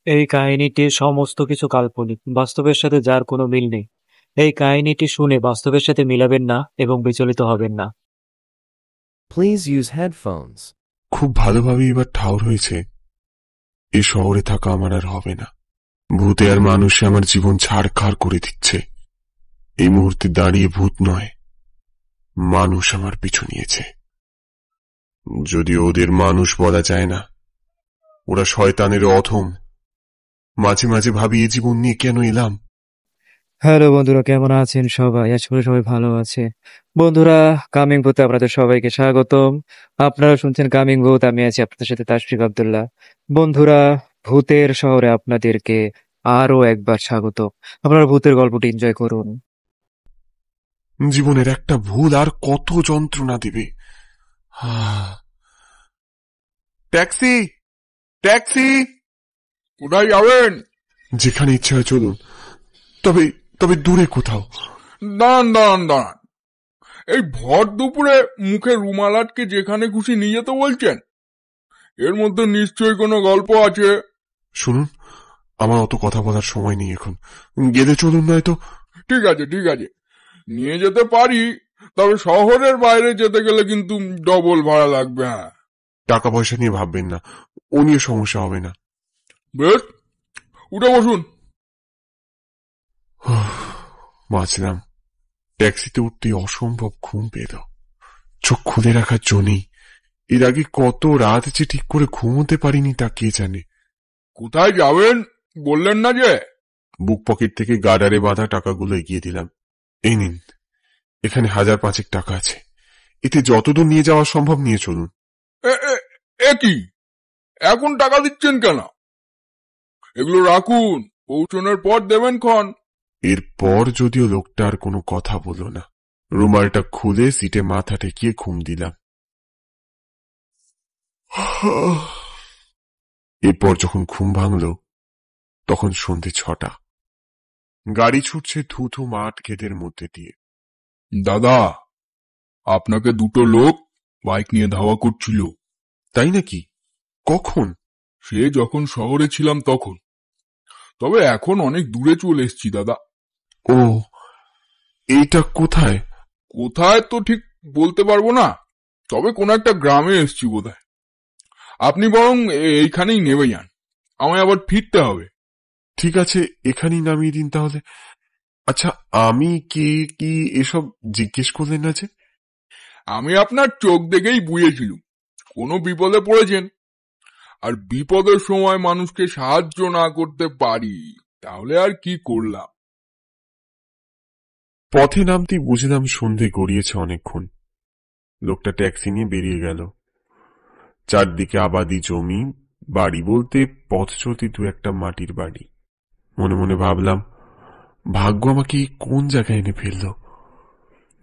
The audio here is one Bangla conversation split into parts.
এই কাহিনীটির সমস্ত কিছু কাল্পনিক, বাস্তবের সাথে যার কোনো মিল নেই। এই কাহিনীটি শুনে বাস্তবের সাথে মিলাবেন না এবং বিচলিত হবেন না। Please use headphones. খুব ভালোভাবে এবার ঠাউর হয়েছে এ শহরে থাকা আমার আর হবে না। ভূতে আর মানুষে আমার জীবন ছাড়খাড় করে দিচ্ছে। এই মুহূর্তে দাঁড়িয়ে ভূত নয়, মানুষ আমার পিছু নিয়েছে। যদিও ওদের মানুষ বলা যায় না, ওরা শয়তানের অধম। মাঝে মাঝে ভাবি এ জীবন নিয়ে কেন এলাম। হ্যালো বন্ধুরা, কেমন আছেন সবাই? আশা করি সবাই ভালো আছে। বন্ধুরা, কামিং বুথে আপনাদের সবাইকে স্বাগতম। আপনারা শুনছেন কামিং বুথ, আমি আছি আপনাদের সাথে তাশফিক আব্দুল্লাহ। বন্ধুরা, ভূতের শহরে আপনাদেরকে আরো একবার স্বাগত। আপনারা ভূতের গল্পটি এনজয় করুন। জীবনের একটা ভুল আর কত যন্ত্রণা দেবে। Taxi, taxi! কোথায় যাবেন? যেখানে ইচ্ছা হয় চলুন, তবে তবে দূরে কোথাও। দাঁড়ান দাঁড়ান দাঁড়ান, এই ভর দুপুরে মুখে রুমাল আটকে যেখানে খুশি নিয়ে যেতে বলছেন? এর মধ্যে নিশ্চয়ই কোনো গল্প আছে। শুনুন, আমার অত কথা বলার সময় নেই এখন, গেলে চলুন নয়তো। ঠিক আছে ঠিক আছে, নিয়ে যেতে পারি, তবে শহরের বাইরে যেতে গেলে কিন্তু ডবল ভাড়া লাগবে। হ্যাঁ, টাকা পয়সা নিয়ে ভাববেন না, ও নিয়ে সমস্যা হবে না। বেশ, উঠে বসুন। বাঁচলাম। ট্যাক্সিতে উঠতে অসম্ভব ঘুম পেল। চোখ খুলে রাখার জন্যই। এর আগে কত রাত যে ঠিক করে ঘুমোতে পারিনি তা কে জানে। কোথায় যাবেন বললেন না যে? বুক পকেট থেকে গার্ডারে বাঁধা টাকাগুলো এগিয়ে দিলাম। এই নিন, এখানে 1,500 টাকা আছে। এতে যতদূর নিয়ে যাওয়া সম্ভব নিয়ে চলুন। এ কি, এখন টাকা দিচ্ছেন কেন? এগুলো রাখুন, পৌঁছানোর পর দেবেন ক্ষণ। এরপর যদিও লোকটা আর কোনো কথা বলল না। রুমালটা খুলে সিটে মাথা ঠেকিয়ে ঘুম দিলাম। এরপর যখন ঘুম ভাঙল, তখন সন্ধে 6টা। গাড়ি ছুটছে ধুধু মাঠ ক্ষেতের মধ্যে দিয়ে। দাদা, আপনাকে দুটো লোক বাইক নিয়ে ধাওয়া করছিল। তাই নাকি? কখন? সে যখন শহরে ছিলাম তখন। তবে এখন অনেক দূরে চলে এসেছি দাদা। ও, এইটা কোথায়? কোথায় তো ঠিক বলতে পারবো না, তবে কোন একটা গ্রামে এসেছি বোধহয়। আপনি বরং এইখানেই নেমে যান, আমায় আবার ফিরতে হবে। ঠিক আছে, এখানেই নামিয়ে দিন তাহলে। আচ্ছা, আমি কে কি এসব জিজ্ঞেস করলেন না যে? আমি আপনার চোখ দেখেই বুঝেছিলুম কোনো বিপদে পড়েছেন। আর বিপদের সময় মানুষকে সাহায্য না করতে পারি তাহলে আর কি করলাম। পথে নামতেই বুঝলাম সন্ধে গড়িয়েছে অনেকক্ষণ। লোকটা ট্যাক্সি নিয়ে বেরিয়ে গেল। চারদিকে আবাদি জমি, বাড়ি বলতে পথ চলতি দু একটা মাটির বাড়ি। মনে মনে ভাবলাম, ভাগ্য আমাকে কোন জায়গায় এনে ফেলল।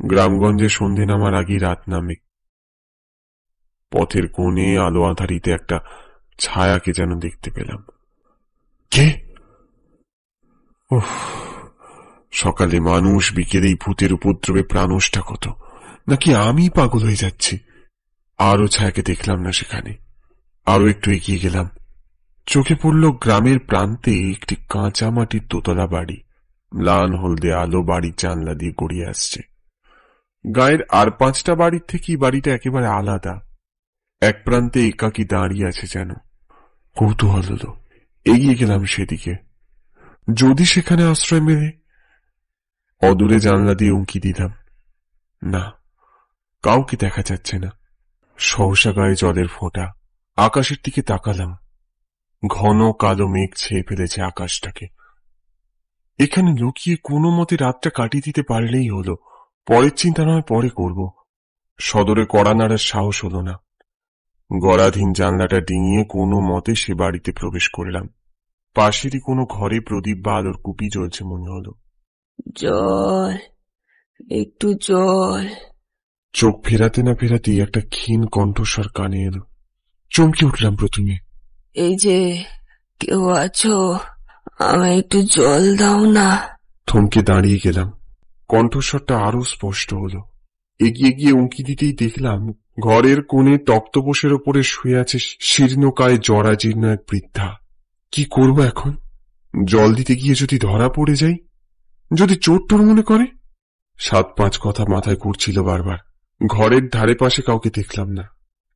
গ্রামগঞ্জে সন্ধে নামার আগেই রাত নামে। পথের কোণে আলো আঁধারিতে একটা ছায়াকে যেন দেখতে পেলাম। কে? সকালে মানুষ, বিকেলেই ভূতের উপদ্রবে প্রাণষ্টা কত। নাকি আমি পাগল হয়ে যাচ্ছি? আরো ছায়াকে দেখলাম না সেখানে। আরো একটু এগিয়ে গেলাম। চোখে পড়ল গ্রামের প্রান্তে একটি কাঁচা মাটির দোতলা বাড়ি। ম্লান হলদে আলো বাড়ির জানলা দিয়ে গড়িয়ে আসছে। গায়ের আর 5টা বাড়ির থেকেই বাড়িটা একেবারে আলাদা। এক প্রান্তে একাকী দাঁড়িয়ে আছে যেন। কৌতূহল হলো, এগিয়ে গেলাম সেদিকে। যদি সেখানে আশ্রয় মেলে। অদূরে জানলা দিয়ে উঁকি দিলাম। না, কাউকে দেখা যাচ্ছে না। সহসা গায়ে জলের ফোঁটা। আকাশের দিকে তাকালাম। ঘন কালো মেঘ ছেয়ে ফেলেছে আকাশটাকে। এখানে লুকিয়ে কোনো মতে রাতটা কাটিয়ে দিতে পারলেই হলো। পরের চিন্তা নয় পরে করব। সদরে কড়া নাড়ার সাহস হলো না। গড়াধীন জানলাটা ডিঙিয়ে কোনো মতে সে বাড়িতে প্রবেশ করলাম। পাশেরই কোনো ঘরে প্রদীপ বা আলোর কুপি জ্বলছে মনে হলো। জল, একটু জল। চোখ ফেরাতে না ফেরাতেই একটা ক্ষীণ কণ্ঠস্বর কানে এলো। চমকে উঠলাম প্রথমে। এই যে, কেউ আছো? আমায় একটু জল দাও না। থমকে দাঁড়িয়ে গেলাম। কণ্ঠস্বরটা আরো স্পষ্ট হলো। এগিয়ে গিয়ে উঁকি দিতেই দেখলাম ঘরের কোণে তক্তপোষের ওপরে শুয়ে আছে শীর্ণকায় জরাজীর্ণ এক বৃদ্ধা। কি করব এখন? জল দিতে গিয়ে যদি ধরা পড়ে যাই, যদি চোর টোর মনে করে? 7-5 কথা মাথায় ঘুরছিল বারবার। ঘরের ধারে পাশে কাউকে দেখলাম না।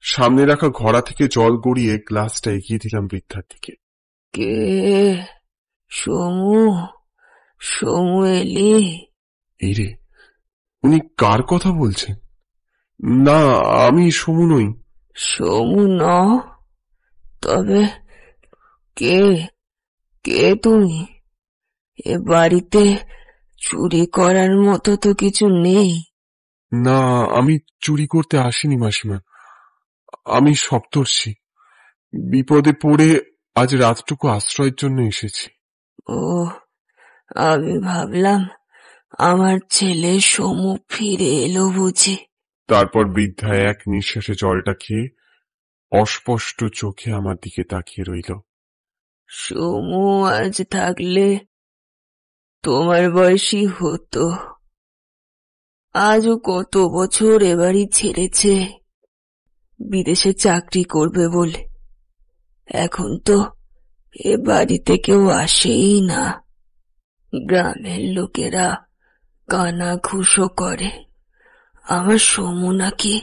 সামনে রাখা ঘড়া থেকে জল গড়িয়ে গ্লাসটা এগিয়ে দিলাম বৃদ্ধার দিকে। কে? সমু? সমু এলি? এই রে, উনি কার কথা বলছেন? না, আমি সমু নই। সমু ন? তবে কে? কে তুমি? এ বাড়িতে চুরি করার মতো তো কিছু নেই। না, আমি চুরি করতে আসিনি মাসিমা। আমি সপ্তর্ষি। বিপদে পড়ে আজ রাতটুকু আশ্রয়ের জন্য এসেছি। ও, আমি ভাবলাম আমার ছেলে সমু ফিরে এলো বুঝি। তারপর বৃদ্ধা এক নিঃশ্বাসে জলটা খেয়ে অস্পষ্ট চোখে আমার দিকে তাকিয়ে রইল। সমু আজ থাকলে তোমার বয়সী হতো। আজও কত বছর এ বাড়ি ছেড়েছে বিদেশে চাকরি করবে বলে। এখন তো এ বাড়িতে কেউ আসেই না। গ্রামের লোকেরা কানাঘুষো করে আমার সমু নাকি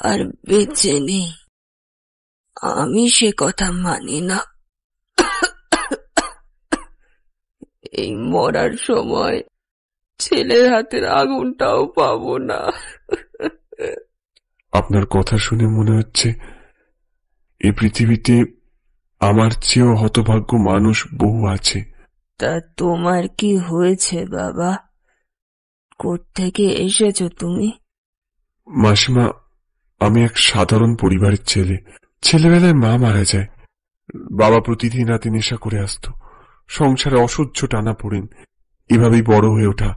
আর বেঁচে নেই। আমি সে কথা মানি না। এই মরার সময় ছেলের হাতের আগুনটাও পাবো না। আপনার কথা শুনে মনে হচ্ছে এই পৃথিবীতে আমার চেয়েও হতভাগ্য মানুষ বহু আছে। তা তোমার কি হয়েছে বাবা? কোত্থেকে এসেছো তুমি? মাসিমা, আমি এক সাধারণ পরিবারের ছেলে। ছেলেবেলায় মা মারা যায়। বাবা প্রতিদিন রাতে নেশা করে আসতো। সংসারে অসহ্য টানা পড়েন। এভাবেই বড় হয়ে ওঠা।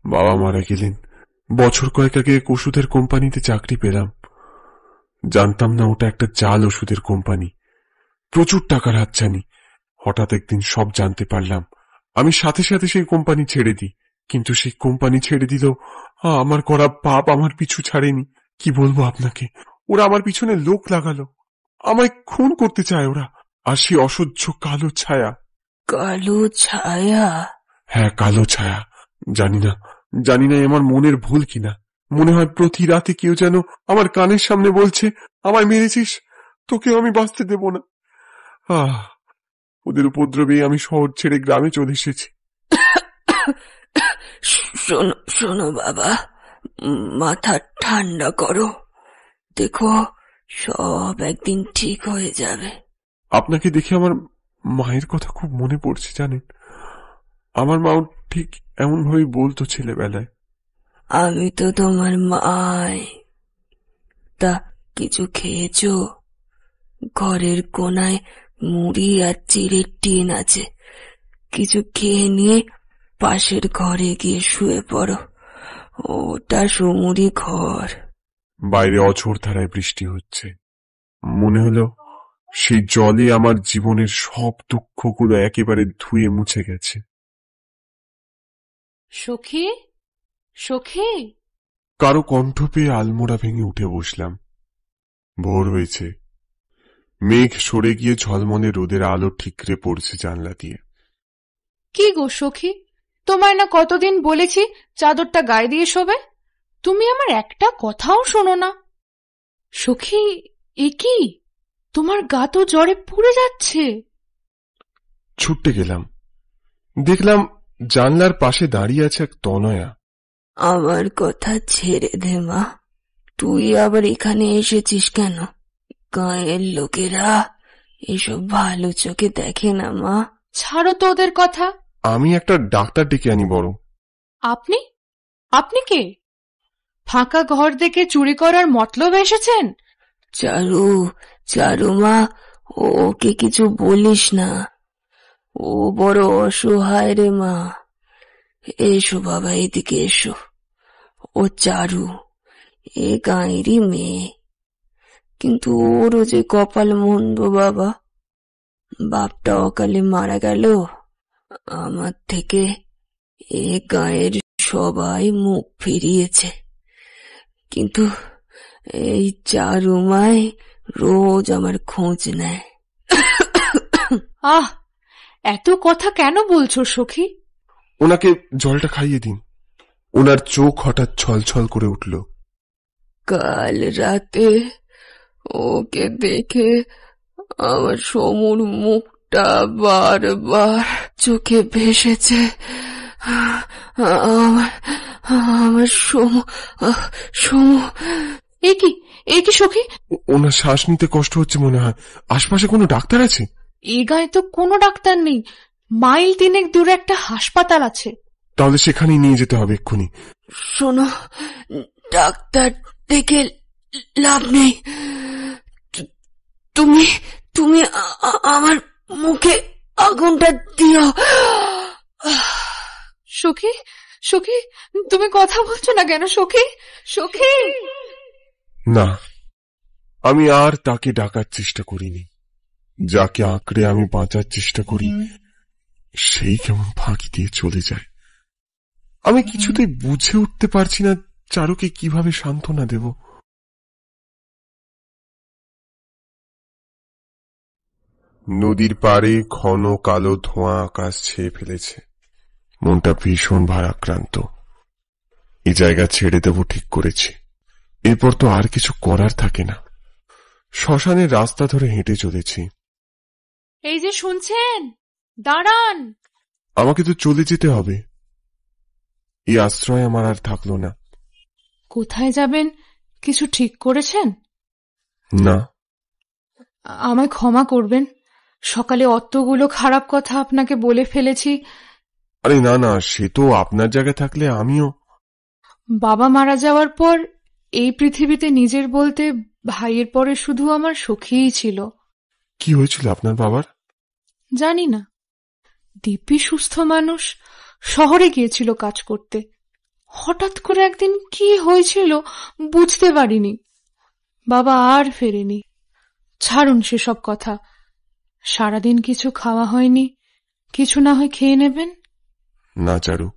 বাবা মারা গেলেন। বছর কয়েক আগে এক ওষুধের কোম্পানিতে চাকরি পেলাম। জানতাম না ওটা একটা জাল ওষুধের কোম্পানি, প্রচুর টাকার হাতছানি। হঠাৎ একদিন সব জানতে পারলাম। আমি সাথে সাথে সেই কোম্পানি ছেড়ে দিই। কিন্তু সেই কোম্পানি ছেড়ে দিলেও আমার করা পাপ আমার পিছু ছাড়েনি। কি বলবো আপনাকে, ওরা আমার পিছনে লোক লাগালো। আমায় খুন করতে চায় ওরা। আর সেই অসহ্য কালো ছায়া। কালো ছায়া? হ্যাঁ, কালো ছায়া। জানি না আমার মনের ভুল কিনা। মনে হয় প্রতি রাতে কেউ যেন আমার কানের সামনে বলছে, আমায় মেরেছিস, তোকেও আমি বাঁচতে দেব না। ওদের উপদ্রবে আমি শহর ছেড়ে গ্রামে চলে এসেছি। শোনো শোনো বাবা, মাথা ঠান্ডা করো। দেখো, সব একদিন ঠিক হয়ে যাবে। আপনাকে দেখে আমার মায়ের কথা খুব মনে পড়ছে জানেন। আমার মাও ঠিক এমন ভাবেই বলতো ছেলেবেলায়। আমি তো তোমার মাই। তা কিছু খেয়েছো? ঘরের কোনায় মুড়ি আর চিড়ের টিন আছে। কিছু খেয়ে নিয়ে পাশের ঘরে গিয়ে শুয়ে পড়ো। ওটা সমুরি ঘর। বাইরে অঝোর ধারায় বৃষ্টি হচ্ছে। মনে হলো সেই জলে আমার জীবনের সব দুঃখগুলো একেবারে ধুয়ে মুছে গেছে। সখী, সখী। কারো কণ্ঠ পেয়ে আলমোড়া ভেঙে উঠে বসলাম। ভোর হয়েছে। মেঘ সরে গিয়ে ঝলমলে রোদের আলো ঠিকরে পড়ছে জানলা দিয়ে। কি গো সখী, তোমায় না কতদিন বলেছি চাদরটা গায়ে দিয়ে শোবে? তুমি আমার একটা কথাও শোনো না। সখী, এ কি? তোমার গা তো জ্বরে পুড়ে যাচ্ছে। ছুটতে গেলাম। দেখলাম জানলার পাশে দাঁড়িয়ে আছে এক তনয়া। আমার কথা ছেড়ে দে মা। তুই আবার এখানে এসেছিস কেন? গাঁয়ের লোকেরা এসব ভালো চোখে দেখে না মা। ছাড়ো তো ওদের কথা। আমি একটা ডাক্তার ডেকে আনি বরং। আপনি? আপনি কে? ফাঁকা ঘর দেখে চুরি করার মতলব এসেছেন? চারু মা, ওকে কিছু বলিস না। ও বড় অসহায় রে মা। এসো বাবা, এদিকে এসো। ও চারু, এ গাঁয়েরই মেয়ে। কিন্তু ওরও যে কপাল মন্দ বাবা। বাপটা অকালে মারা গেল। আমার থেকে এ গাঁয়ের সবাই মুখ ফিরিয়েছে। কিন্তু এই চারুমাই রোজ আমার খোঁজ নেয়। আহ, এত কথা কেন বলছো সখী? ওনাকে জলটা খাইয়ে দিন। ওনার চোখ হঠাৎ ছলছল করে উঠল। কাল রাতে ওকে দেখে আমার সমুর মুখটা বারবার চোখে ভেসেছে। আমার আমার সমু। এ কি সখী? ওনার শ্বাস নিতে কষ্ট হচ্ছে মনে হয়। আশপাশে কোনো ডাক্তার আছে? এ গায়ে তো কোনো ডাক্তার নেই। মাইল 3 দূরে একটা হাসপাতাল আছে। তাহলে সেখানেই নিয়ে যেতে হবে এক্ষুনি। শোনো, ডাক্তার ডেকে লাভ নেই। তুমি তুমি আমার মুখে আগুনটা দিও। সখী, সখী, তুমি কথা বলছো না কেন সখী? সখী! না, আমি আর তাকে ডাকার চেষ্টা করিনি। যাকে আঁকড়ে আমি বাঁচার চেষ্টা করি সেই কেমন ফাঁকি দিয়ে চলে যায়। আমি কিছুতেই বুঝে উঠতে পারছি না চারুকে কিভাবে সান্ত্বনা দেব। নদীর পাড়ে ঘন কালো ধোঁয়া আকাশ ছেয়ে ফেলেছে। মনটা ভীষণ ভারাক্রান্ত। এই জায়গা ছেড়ে দেব ঠিক করেছি। এরপর তো আর কিছু করার থাকে না। শ্মশানের রাস্তা ধরে হেঁটে চলেছি। এই যে শুনছেন, দাঁড়ান। আমাকে তো চলে যেতে হবে। এই আশ্রয় আমার আর থাকলো না। কোথায় যাবেন কিছু ঠিক করেছেন? না। আমায় ক্ষমা করবেন, সকালে অতগুলো খারাপ কথা আপনাকে বলে ফেলেছি। আরে না না, সে তো আপনার জায়গায় থাকলে আমিও। বাবা মারা যাওয়ার পর এই পৃথিবীতে নিজের বলতে ভাইয়ের পরে শুধু আমার সখীই ছিল। কি হয়েছিল আপনার বাবার? জানি না। দিব্যি সুস্থ মানুষ, শহরে গিয়েছিল কাজ করতে। হঠাৎ করে একদিন কি হয়েছিল বুঝতে পারিনি। বাবা আর ফেরেনি। ছাড়ুন সেসব কথা। সারাদিন কিছু খাওয়া হয়নি, কিছু না হয় খেয়ে নেবেন। না চারু,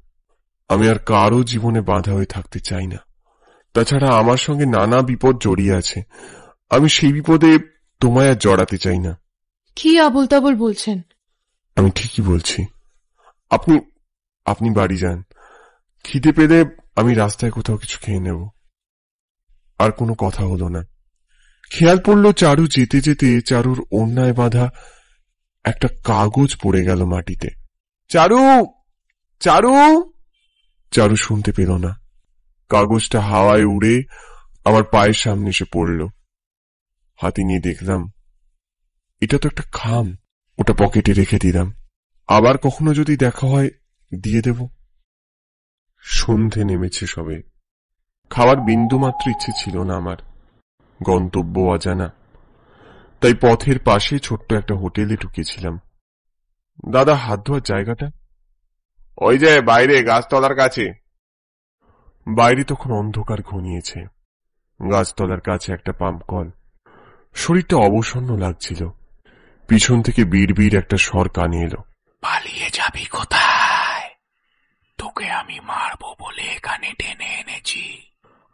আমি আর কারো জীবনে বাধা হয়ে থাকতে চাই না। তাছাড়া আমার সঙ্গে নানা বিপদ জড়িয়ে আছে। আমি সেই বিপদে তোমায় আর জড়াতে চাই না। কি আবোল তাবোল বলছেন? আমি ঠিকই বলছি। আপনি আপনি বাড়ি যান। খিদে পেলে আমি রাস্তায় কোথাও কিছু খেয়ে নেব। আর কোনো কথা হলো না। খেয়াল পড়ল চারু যেতে যেতে চারুর ওড়নায় বাঁধা একটা কাগজ পড়ে গেল মাটিতে। চারু, চারু! চারু শুনতে পেল না। কাগজটা হাওয়ায় উড়ে আমার পায়ের সামনে এসে পড়ল। হাতে নিয়ে দেখলাম এটা তো একটা খাম। ওটা পকেটে রেখে দিলাম। আবার কখনো যদি দেখা হয় দিয়ে দেব। সন্ধে নেমেছে সবে। খাওয়ার বিন্দুমাত্র ইচ্ছে ছিল না আমার। গন্তব্য অজানা, তাই পথের পাশে ছোট্ট একটা হোটেলে ঢুকেছিলাম। দাদা, হাত ধোয়ার জায়গাটা? ওই যে বাইরে গাছতলার কাছে। বাইরে তখন অন্ধকার ঘনিয়েছে। গাছতলার কাছে একটা পাম্প কল। শরীরটা অবসন্ন লাগছিল। পিছন থেকে বিড় একটা স্বর কানে এলো। পালিয়ে যাবি কোথায়? তোকে আমি মারবো বলে এখানে টেনে এনেছি।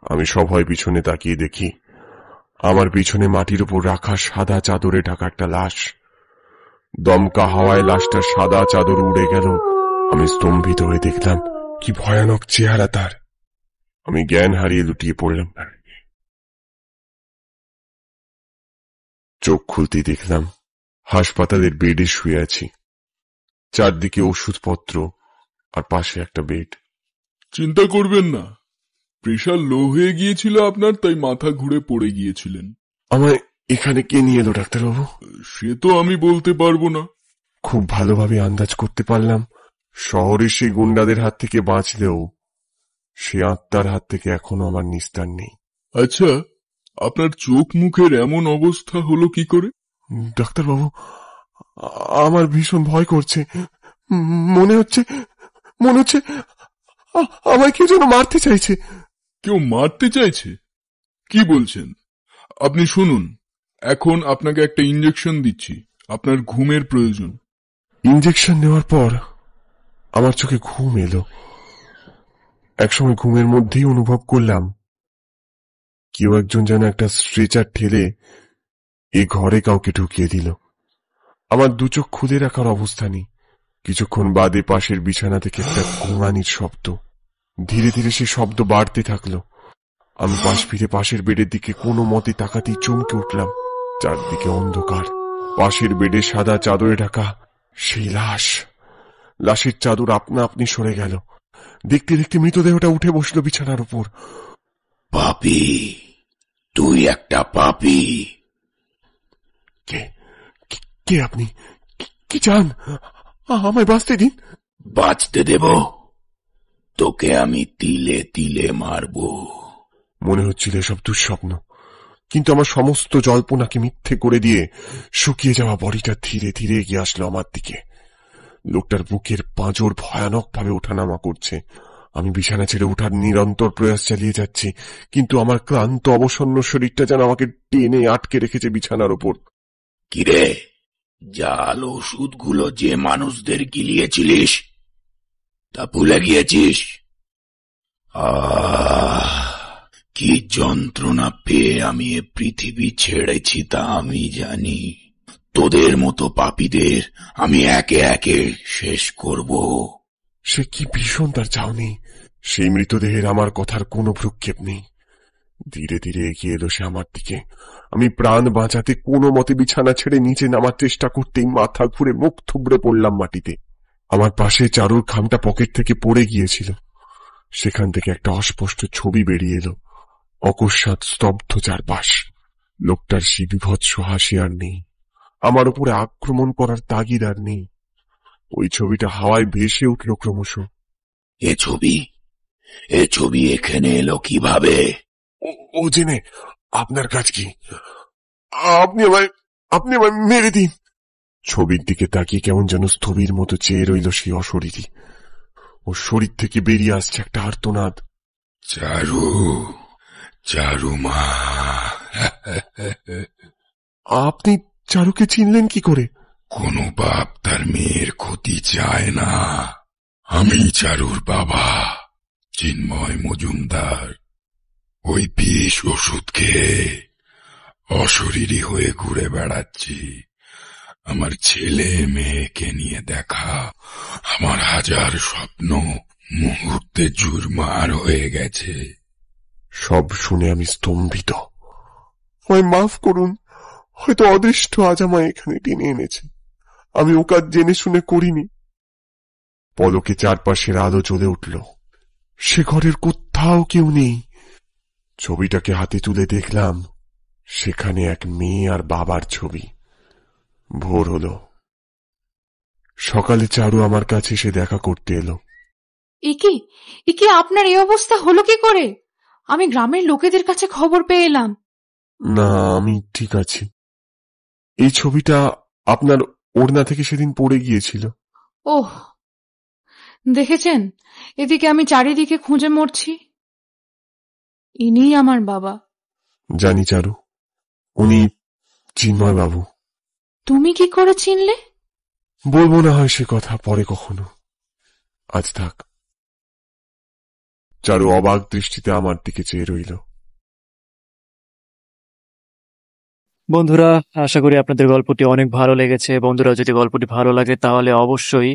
আমি সভয় পিছনে তাকিয়ে দেখি আমার পিছনে মাটির উপর রাখা সাদা চাদরে ঢাকা একটা লাশ। দমকা হাওয়ায় লাশটার সাদা চাদর উড়ে গেল। আমি স্তম্ভিত হয়ে দেখলাম কি ভয়ানক চেহারা তার। আমি জ্ঞান হারিয়ে লুটিয়ে পড়লাম। চোখ খুলতেই দেখলাম হাসপাতালের বেডে শুয়ে আছি। চারদিকে ওষুধপত্র আর পাশে একটা বেড। চিন্তা করবেন না, প্রেশার লো হয়ে গিয়েছিল আপনার, তাই মাথা ঘুরে পড়ে গিয়েছিলেন। আমায় এখানে কে নিয়ে এলো ডাক্তারবাবু? সে তো আমি বলতে পারবো না। খুব ভালোভাবে আন্দাজ করতে পারলাম শহরের সেই গুন্ডাদের হাত থেকে বাঁচলেও সে আত্মার হাত থেকে এখনো আমার নিস্তার নেই। আচ্ছা, আপনার চোখ মুখের এমন অবস্থা হলো কি করে? ডাক্তারবাবু, আমার ভীষণ ভয় করছে। মনে হচ্ছে আমায় কেউ যেন মারতে চাইছে। কেউ মারতে চাইছে? কি বলছেন? আপনি শুনুন, এখন আপনাকে একটা ইঞ্জেকশন দিচ্ছি। আপনার ঘুমের প্রয়োজন। ইঞ্জেকশন নেওয়ার পর আমার চোখে ঘুম এলো। একসময় ঘুমের মধ্যেই অনুভব করলাম কেউ একজন যেন একটা স্ট্রেচার ঠেলে এ ঘরে কাউকে ঢুকিয়ে দিল। আমার দু চোখ খুলে রাখার অবস্থা নেই। কিছুক্ষণ বাদে পাশের বিছানা থেকে একটা গোঙানির শব্দ। ধীরে ধীরে সে শব্দ বাড়তে থাকলো। আমি পাশ ফিরে পাশের বেডের দিকে কোনো মতে তাকাতেই চমকে উঠলাম। চারদিকে অন্ধকার। পাশের বেডে সাদা চাদরে ঢাকা সেই লাশ। লাশের চাদর আপনা আপনি সরে গেল। দেখতে দেখতে মৃতদেহটা উঠে বসলো বিছানার উপর। পাপী, তুই একটা পাপী। কে কে আপনি? কি চান? আমায় বাঁচতে দিন। বাঁচতে দেব? তোকে আমি তিলে তিলে মারব। মনে হচ্ছিল এসব দুঃস্বপ্ন, কিন্তু আমার সমস্ত জল্পনাকে মিথ্যে করে দিয়ে শুকিয়ে যাওয়া বডিটা ধীরে ধীরে এগিয়ে আসলো আমার দিকে। লোকটার বুকের পাঁজর ভয়ানক ভাবে ওঠানামা করছে। আমি বিছানা ছেড়ে ওঠার নিরন্তর প্রয়াস চালিয়ে যাচ্ছি, কিন্তু আমার ক্লান্ত অবসন্ন শরীরটা যেন আমাকে টেনে আটকে রেখেছে বিছানার উপর। কিরে, জাল ওষুধগুলো যে মানুষদের গিলিয়েছিলিস তা ভুলে গিয়েছিস? কি যন্ত্রণা পেয়ে আমি এ পৃথিবী ছেড়েছি তা আমি জানি। তোদের মতো পাপীদের আমি একে একে শেষ করব। সে কি ভীষণ তার চাউনি। সেই মৃতদেহের আমার কথার কোনো ভ্রুক্ষেপ নেই। ধীরে ধীরে এগিয়ে এলো সে আমার দিকে। আমি প্রাণ বাঁচাতে কোনো মতে বিছানা ছেড়ে নিচে নামার চেষ্টা করতেই মাথা ঘুরে মুখ থুবড়ে পড়লাম মাটিতে। আমার পাশে চারুর খামটা পকেট থেকে পড়ে গিয়েছিল। সেখান থেকে একটা অস্পষ্ট ছবি বেরিয়ে এলো। অকস্মাৎ স্তব্ধ চারপাশ। লোকটার সেই বিভৎস হাসি আর নেই। আমার উপরে আক্রমণ করার তাগিদ আর নেই। ওই ছবিটা হাওয়ায় ভেসে উঠল ক্রমশ। এ ছবি এখানে এলো কিভাবে? ও জেনে আপনার কাজ কি? আপনি আমায় মেরে দিন। ছবির দিকে তাকিয়ে কেমন যেন স্থবির মতো চেয়ে রইল সেই অশরীরী। ওর শরীর থেকে বেরিয়ে আসছে একটা আর্তনাদ। চারু মা। আপনি চারুকে চিনলেন কি করে? কোনো বাপ তার মেয়ের ক্ষতি চায় না। আমি চারুর বাবা, চিন্ময় মজুমদার। ওই বিষ ওষুধ খেয়ে অশরীরী হয়ে ঘুরে বেড়াচ্ছি। আমার ছেলে মেয়েকে নিয়ে দেখা আমার হাজার স্বপ্ন মুহূর্তে চুরমার হয়ে গেছে। সব শুনে আমি স্তম্ভিত। আমায় মাফ করুন, হয়তো অদৃষ্ট আজ আমায় এখানে টেনে এনেছে। আমি ও কাজ জেনে শুনে করিনি। পলকে চারপাশের আলো জ্বলে উঠল। সে ঘরের কোথাও কেউ নেই। ছবিটাকে হাতে তুলে দেখলাম, সেখানে এক মেয়ে আর বাবার ছবি। ভোর হলো। সকালে চারু আমার কাছে এসে দেখা করতে এলো। একি আপনার এই অবস্থা হলো কি করে? আমি গ্রামের লোকেদের কাছে খবর পেয়ে এলাম। না, আমি ঠিক আছি। এই ছবিটা আপনার ওড়না থেকে সেদিন পড়ে গিয়েছিল। ওহ, দেখেছেন, এদিকে আমি চারিদিকে খুঁজে মরছি। ইনিই আমার বাবা। জানি চারু, উনি চিন্ময় বাবু। তুমি কি করে চিনলে? বলবো না হয় সে কথা পরে কখনো, আজ থাক। চারু অবাক দৃষ্টিতে আমার দিকে চেয়ে রইল। বন্ধুরা, আশা করি আপনাদের গল্পটি অনেক ভালো লেগেছে। বন্ধুরা, যদি গল্পটি ভালো লাগে তাহলে অবশ্যই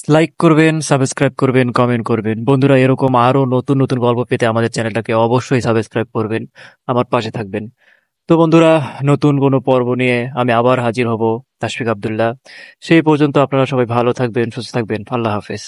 লাইক করবেন, সাবস্ক্রাইব করবেন, কমেন্ট করবেন। বন্ধুরা, এরকম আরো নতুন নতুন গল্প পেতে আমাদের চ্যানেলটাকে অবশ্যই সাবস্ক্রাইব করবেন, আমার পাশে থাকবেন। তো বন্ধুরা, নতুন কোনো পর্ব নিয়ে আমি আবার হাজির হব, তাশফিক আব্দুল্লাহ। সেই পর্যন্ত আপনারা সবাই ভালো থাকবেন, সুস্থ থাকবেন। আল্লাহ হাফেজ।